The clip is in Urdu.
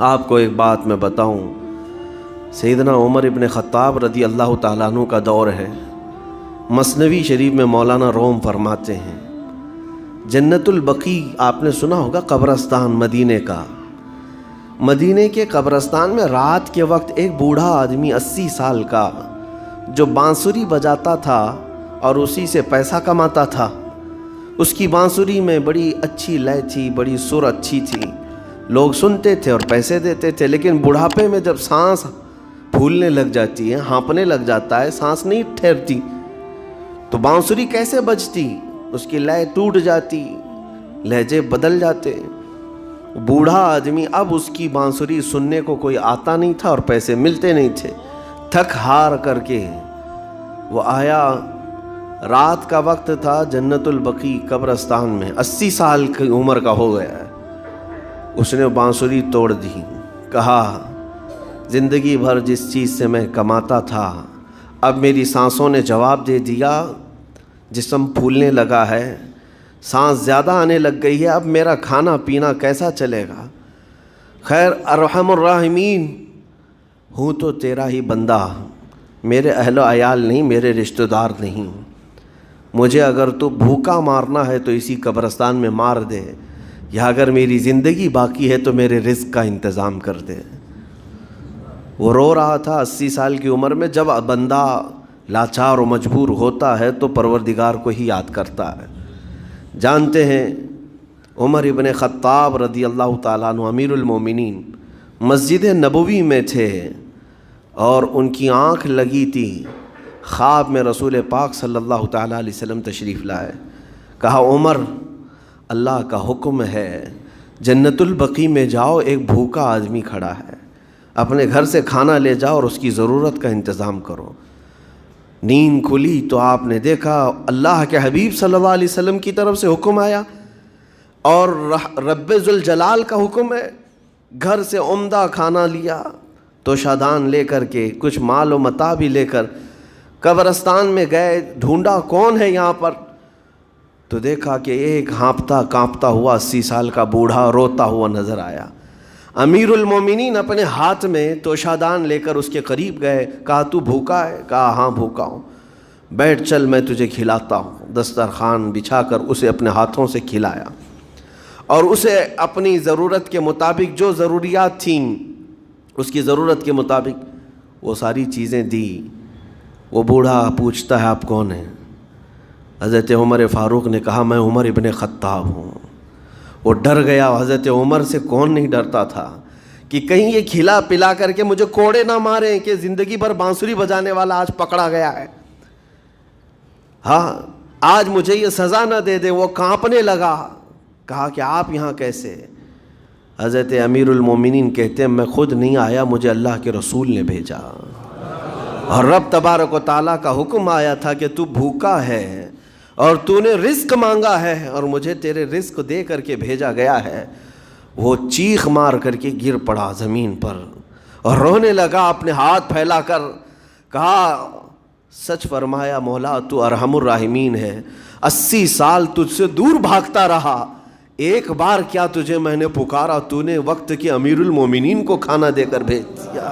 آپ کو ایک بات میں بتاؤں، سیدنا عمر ابن خطاب رضی اللہ تعالیٰ عنہ کا دور ہے۔ مثنوی شریف میں مولانا روم فرماتے ہیں، جنت البقیع آپ نے سنا ہوگا، قبرستان مدینے کا، مدینے کے قبرستان میں رات کے وقت ایک بوڑھا آدمی 80 سال کا جو بانسری بجاتا تھا اور اسی سے پیسہ کماتا تھا، اس کی بانسری میں بڑی اچھی لے تھی، بڑی سر اچھی تھی، لوگ سنتے تھے اور پیسے دیتے تھے، لیکن بڑھاپے میں جب سانس پھولنے لگ جاتی ہے، ہانپنے لگ جاتا ہے، سانس نہیں ٹھہرتی، تو بانسری کیسے بجتی؟ اس کی لے ٹوٹ جاتی، لہجے بدل جاتے۔ بوڑھا آدمی، اب اس کی بانسری سننے کو کوئی آتا نہیں تھا اور پیسے ملتے نہیں تھے، تھک ہار کر کے وہ آیا۔ رات کا وقت تھا، جنت البقیع قبرستان میں، 80 سال کی عمر کا ہو گیا ہے۔ اس نے بانسری توڑ دی، کہا زندگی بھر جس چیز سے میں کماتا تھا، اب میری سانسوں نے جواب دے دیا، جسم پھولنے لگا ہے، سانس زیادہ آنے لگ گئی ہے، اب میرا کھانا پینا کیسا چلے گا؟ خیر ارحم الراحمین، ہوں تو تیرا ہی بندہ، میرے اہل و عیال نہیں، میرے رشتہ دار نہیں، مجھے اگر تو بھوکا مارنا ہے تو اسی قبرستان میں مار دے، یا اگر میری زندگی باقی ہے تو میرے رزق کا انتظام کر دے۔ وہ رو رہا تھا 80 سال کی عمر میں۔ جب بندہ لاچار و مجبور ہوتا ہے تو پروردگار کو ہی یاد کرتا ہے۔ جانتے ہیں عمر ابن خطاب رضی اللہ تعالیٰ عنہ امیر المومنین مسجد نبوی میں تھے اور ان کی آنکھ لگی تھی، خواب میں رسول پاک صلی اللہ تعالیٰ علیہ وسلم تشریف لائے۔ کہا عمر، اللہ کا حکم ہے جنت البقیع میں جاؤ، ایک بھوکا آدمی کھڑا ہے، اپنے گھر سے کھانا لے جاؤ اور اس کی ضرورت کا انتظام کرو۔ نیند کھلی تو آپ نے دیکھا اللہ کے حبیب صلی اللہ علیہ وسلم کی طرف سے حکم آیا اور رب ذوالجلال کا حکم ہے، گھر سے عمدہ کھانا لیا، توشادان لے کر کے، کچھ مال و متاع بھی لے کر قبرستان میں گئے، ڈھونڈا کون ہے یہاں پر، تو دیکھا کہ ایک ہانپتا کانپتا ہوا 80 سال کا بوڑھا روتا ہوا نظر آیا۔ امیر المومنین اپنے ہاتھ میں توشادان لے کر اس کے قریب گئے، کہا تو بھوکا ہے؟ کہا ہاں بھوکا ہوں۔ بیٹھ چل میں تجھے کھلاتا ہوں۔ دسترخوان بچھا کر اسے اپنے ہاتھوں سے کھلایا اور اسے اپنی ضرورت کے مطابق جو ضروریات تھیں اس کی ضرورت کے مطابق وہ ساری چیزیں دی۔ وہ بوڑھا پوچھتا ہے آپ کون ہیں؟ حضرت عمر فاروق نے کہا میں عمر ابن خطاب ہوں۔ وہ ڈر گیا، حضرت عمر سے کون نہیں ڈرتا تھا کہ کہیں یہ کھلا پلا کر کے مجھے کوڑے نہ ماریں کہ زندگی بھر بانسری بجانے والا آج پکڑا گیا ہے، ہاں آج مجھے یہ سزا نہ دے دے۔ وہ کانپنے لگا، کہا کہ آپ یہاں کیسے؟ حضرت امیر المومنین کہتے ہیں میں خود نہیں آیا، مجھے اللہ کے رسول نے بھیجا، اور رب تبارک و تعالیٰ کا حکم آیا تھا کہ تو بھوکا ہے اور تو نے رزق مانگا ہے اور مجھے تیرے رزق دے کر کے بھیجا گیا ہے۔ وہ چیخ مار کر کے گر پڑا زمین پر اور رونے لگا، اپنے ہاتھ پھیلا کر کہا سچ فرمایا مولا، تو ارحم الراحمین ہے، 80 سال تجھ سے دور بھاگتا رہا، ایک بار کیا تجھے میں نے پکارا، تو نے وقت کے امیر المومنین کو کھانا دے کر بھیج دیا۔